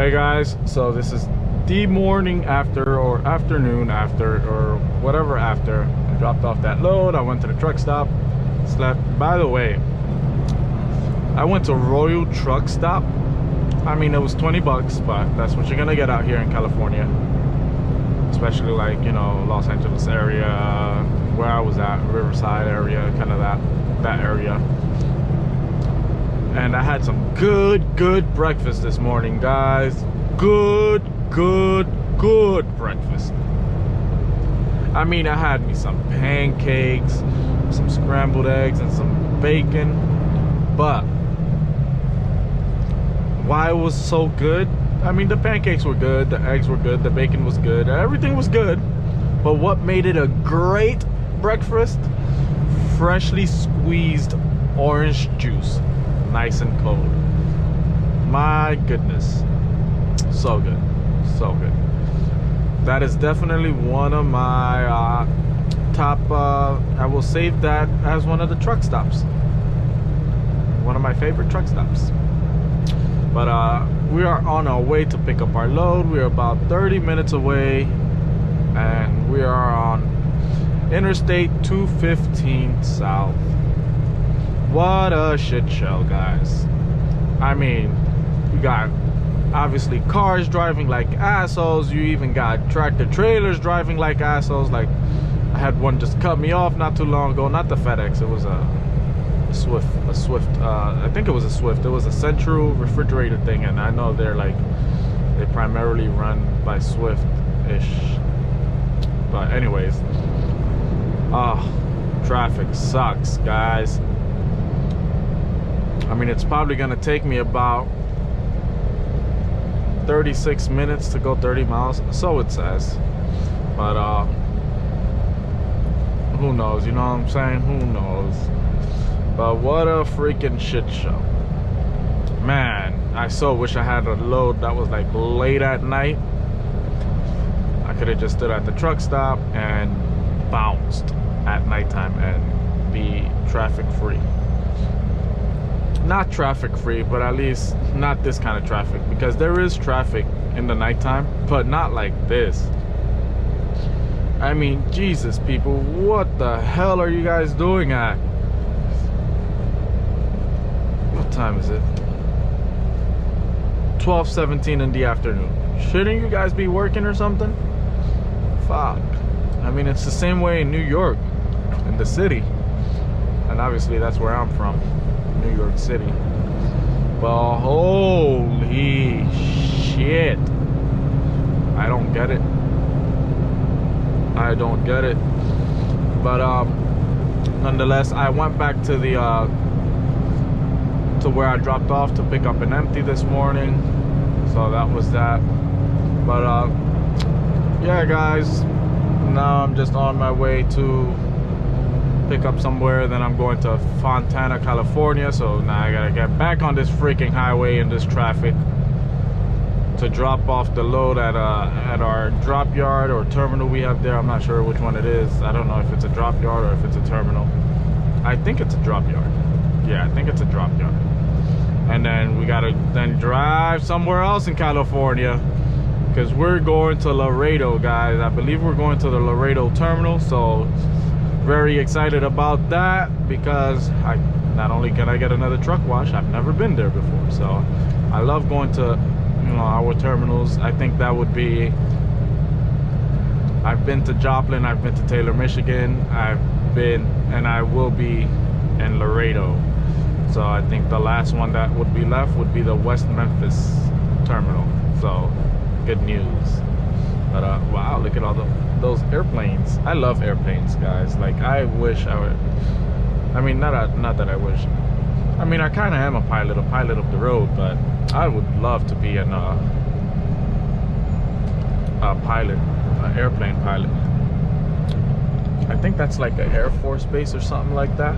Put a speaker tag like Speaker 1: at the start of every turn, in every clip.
Speaker 1: Hey guys, so this is the morning after or afternoon after or whatever after I dropped off that load. I went to the truck stop, slept. By the way, I went to Royal Truck Stop. I mean, it was 20 bucks, but that's what you're gonna get out here in California, especially like, you know, Los Angeles area, where I was at, Riverside area, kind of that area. And I had some good breakfast this morning, guys. Good breakfast. I mean, I had me some pancakes, some scrambled eggs, and some bacon. But why it was so good? I mean, the pancakes were good, the eggs were good, the bacon was good, everything was good. But what made it a great breakfast? Freshly squeezed orange juice. Nice and cold. My goodness, so good, so good. That is definitely one of my top. I will save that as one of the truck stops. One of my favorite truck stops. But we are on our way to pick up our load. We are about 30 minutes away, and we are on Interstate 215 South. What a shit show, guys. I mean, you got obviously cars driving like assholes. You even got tractor trailers driving like assholes. Like, I had one just cut me off not too long ago. Not the FedEx, it was a Swift. I think it was a Swift. It was a central refrigerator thing, and I know they primarily run by Swift-ish. But anyways, traffic sucks, guys. I mean, it's probably gonna take me about 36 minutes to go 30 miles, so it says. But who knows, you know what I'm saying? Who knows? But what a freaking shit show. Man, I so wish I had a load that was like late at night. I could have just stood at the truck stop and bounced at nighttime and be traffic free. Not traffic free, but at least not this kind of traffic, because there is traffic in the nighttime, but not like this. I mean, Jesus, people, what the hell are you guys doing at? What time is it? 12:17 in the afternoon. Shouldn't you guys be working or something? Fuck. I mean, it's the same way in New York, in the city, and obviously that's where I'm from, New York City. But holy shit, I don't get it. I don't get it. But nonetheless, I went back to the to where I dropped off to pick up an empty this morning, so that was that. But yeah, guys, now I'm just on my way to pick up somewhere. Then I'm going to Fontana, California, so now I gotta get back on this freaking highway in this traffic to drop off the load at our drop yard or terminal we have there. I'm not sure which one it is. I don't know if it's a drop yard or if it's a terminal. I think it's a drop yard. Yeah, I think it's a drop yard. And then we gotta then drive somewhere else in California, because we're going to Laredo, guys. I believe we're going to the Laredo terminal, so very excited about that, because not only can I get another truck wash, I've never been there before, so I love going to, you know, our terminals. I think that would be, I've been to Joplin, I've been to Taylor, Michigan, I've been, and I will be in Laredo. So I think the last one that would be left would be the West Memphis terminal. So good news. But wow, look at all those airplanes. I love airplanes, guys. Like, I wish I would, I mean, not that I wish, I mean, I kind of am a pilot of the road, but I would love to be a pilot, an airplane pilot. I think that's like an Air Force base or something like that.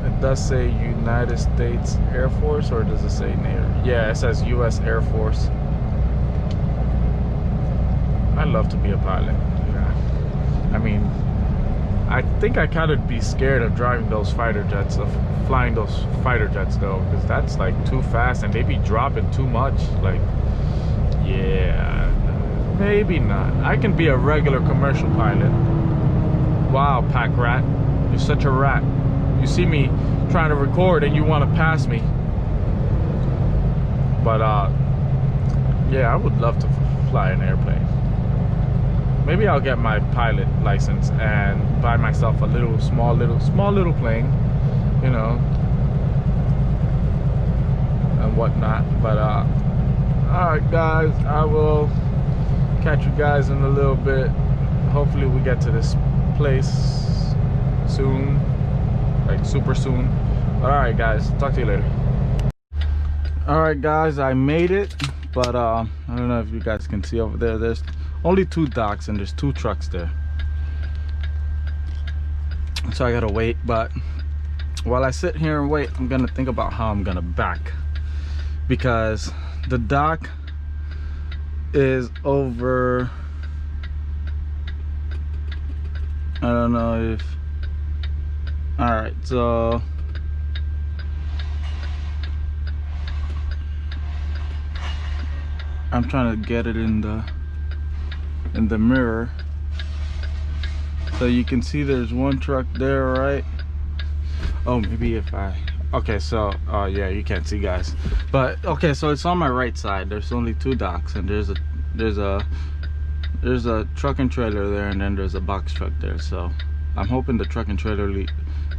Speaker 1: It does say United States Air Force, or does it say NATO? Yeah, it says US Air Force. I'd love to be a pilot. Yeah. I mean, I think I kind of be scared of driving those fighter jets, of flying those fighter jets though, because that's like too fast and they be dropping too much. Like, yeah, maybe not. I can be a regular commercial pilot. Wow, pack rat, you're such a rat. You see me trying to record and you want to pass me. But yeah, I would love to fly an airplane. Maybe I'll get my pilot license and buy myself a small little plane, you know, and whatnot. But all right, guys, I will catch you guys in a little bit. Hopefully we get to this place soon, like super soon. But all right, guys, talk to you later. All right, guys, I made it, but I don't know if you guys can see over there. There's only 2 docks and there's 2 trucks there, so I gotta wait. But while I sit here and wait, I'm gonna think about how I'm gonna back, because the dock is over, I don't know if, all right, so I'm trying to get it in the mirror so you can see there's 1 truck there, right? Oh, maybe if I, okay, so yeah, you can't see, guys, but okay, so it's on my right side. There's only 2 docks and there's a truck and trailer there, and then there's a box truck there. So I'm hoping the truck and trailer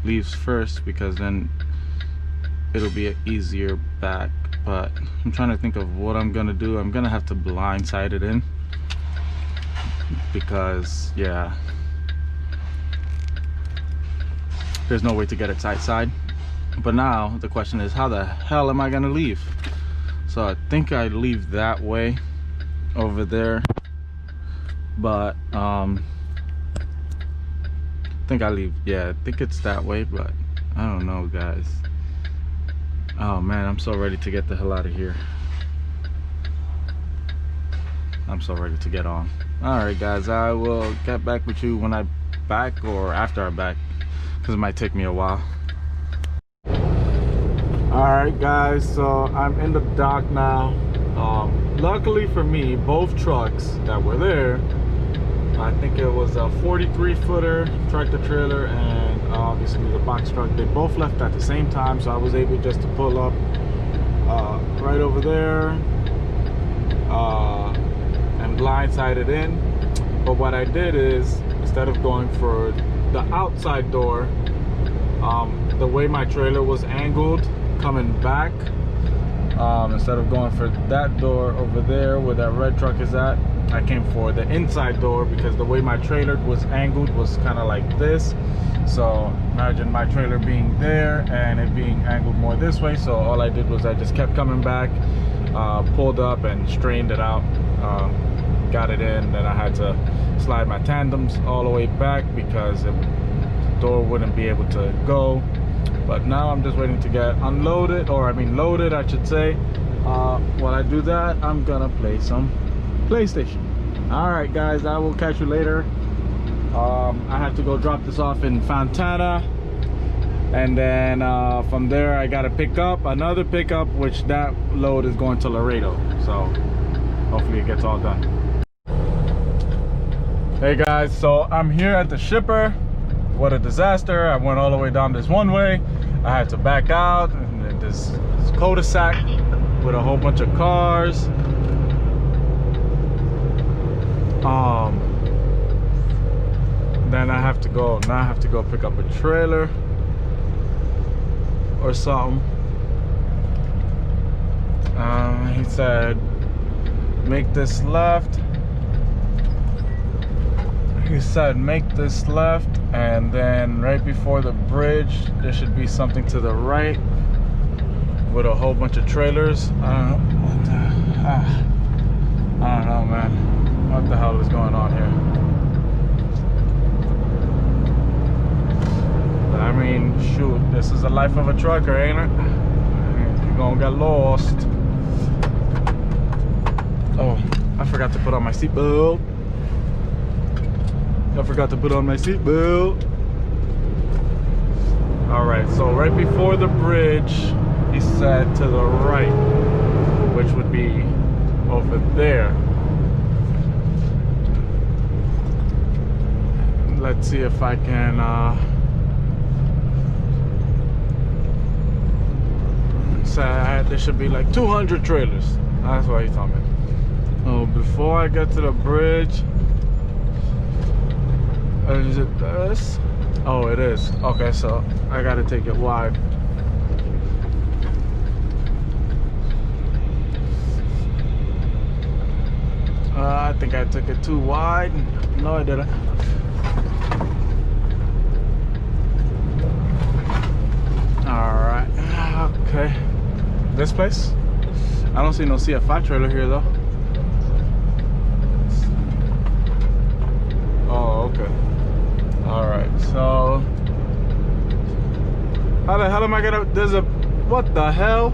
Speaker 1: leaves first, because then it'll be an easier back. But I'm trying to think of what I'm gonna do. I'm gonna have to blindside it in, because yeah, there's no way to get it side. But now the question is, how the hell am I gonna leave? So I think I leave that way over there, but I think I leave, yeah, I think it's that way, but I don't know, guys. Oh man, I'm so ready to get the hell out of here. I'm so ready to get on. All right, guys, I will get back with you when I back, or after I back, because it might take me a while. All right, guys, so I'm in the dock now. Luckily for me, both trucks that were there, I think it was a 43-footer tractor trailer and obviously the box truck, they both left at the same time, so I was able just to pull up right over there and blindside it in. But what I did is, instead of going for the outside door, the way my trailer was angled coming back, instead of going for that door over there where that red truck is at, I came for the inside door, because the way my trailer was angled was kind of like this. So imagine my trailer being there and it being angled more this way. So all I did was I just kept coming back, pulled up and strained it out, got it in. Then I had to slide my tandems all the way back because the door wouldn't be able to go. But now I'm just waiting to get unloaded, or I mean loaded, I should say. While I do that, I'm gonna play some PlayStation. All right, guys, I will catch you later. I have to go drop this off in Fontana, and then from there I gotta pick up another pickup, which that load is going to Laredo. So hopefully it gets all done. Hey guys, so I'm here at the shipper. What a disaster. I went all the way down this one way. I had to back out, and then this cul-de-sac with a whole bunch of cars. Then I have to go, now I have to go pick up a trailer or something. He said make this left. He said make this left, and then right before the bridge there should be something to the right with a whole bunch of trailers. I don't know what the, I don't know, man, what the hell is going on here. But I mean, shoot, this is the life of a trucker, ain't it? You're gonna get lost. Oh, I forgot to put on my seatbelt. I forgot to put on my seatbelt. right, so right before the bridge, he said to the right, which would be over there. Let's see if I can say there should be like 200 trailers. That's what he told me. So before I get to the bridge, is it this? Oh, it is. Okay, so I gotta take it wide. I think I took it too wide. No, I didn't. Alright, okay. This place? I don't see no CFI trailer here though. Oh, okay. Alright, so how the hell am I gonna, there's a, what the hell?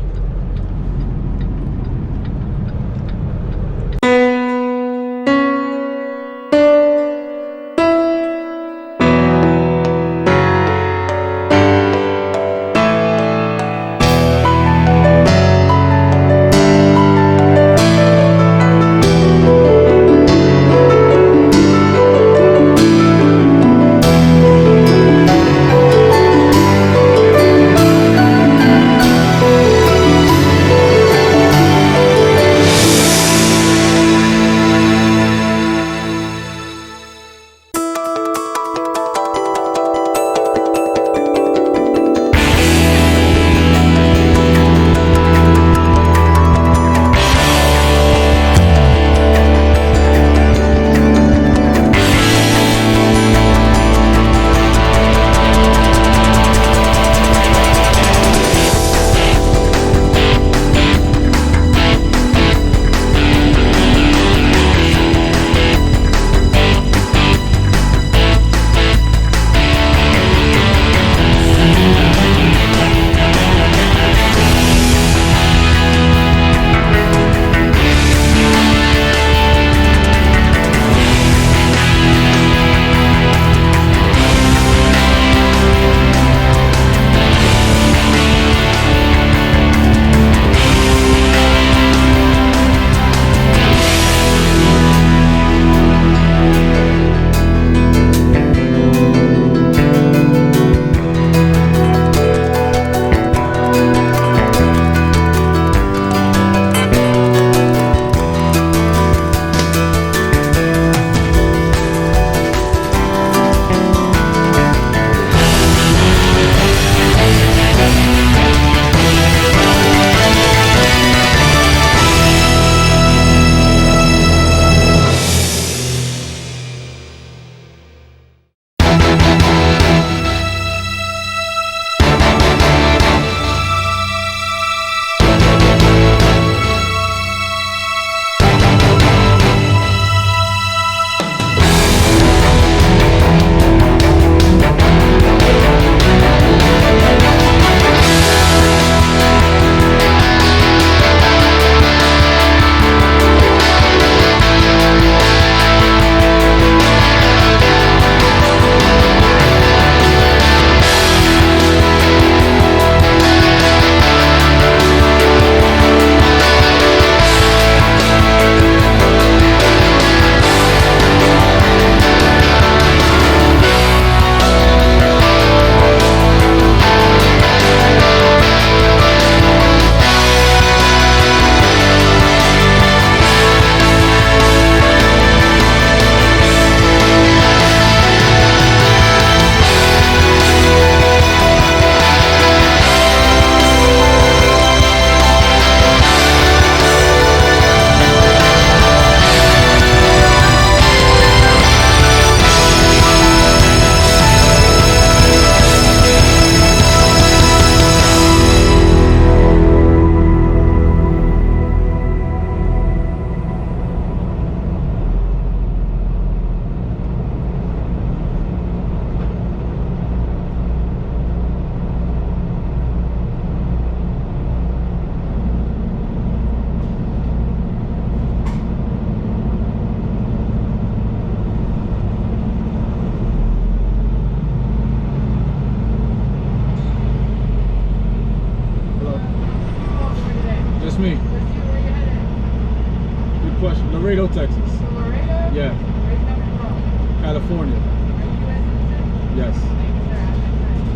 Speaker 2: Laredo, Texas.
Speaker 3: Laredo?
Speaker 2: Yeah.
Speaker 3: Where's that from?
Speaker 2: California.
Speaker 3: Are you U.S. citizen?
Speaker 2: Yes.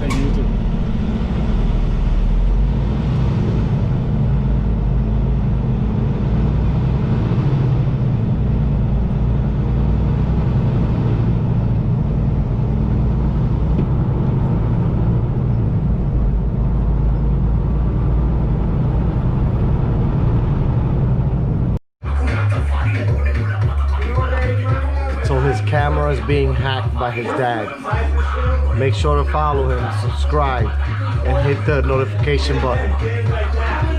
Speaker 3: Thank you, sir.
Speaker 2: Thank you, you too.
Speaker 4: So his camera is being hacked by his dad. Make sure to follow him, subscribe, and hit the notification button.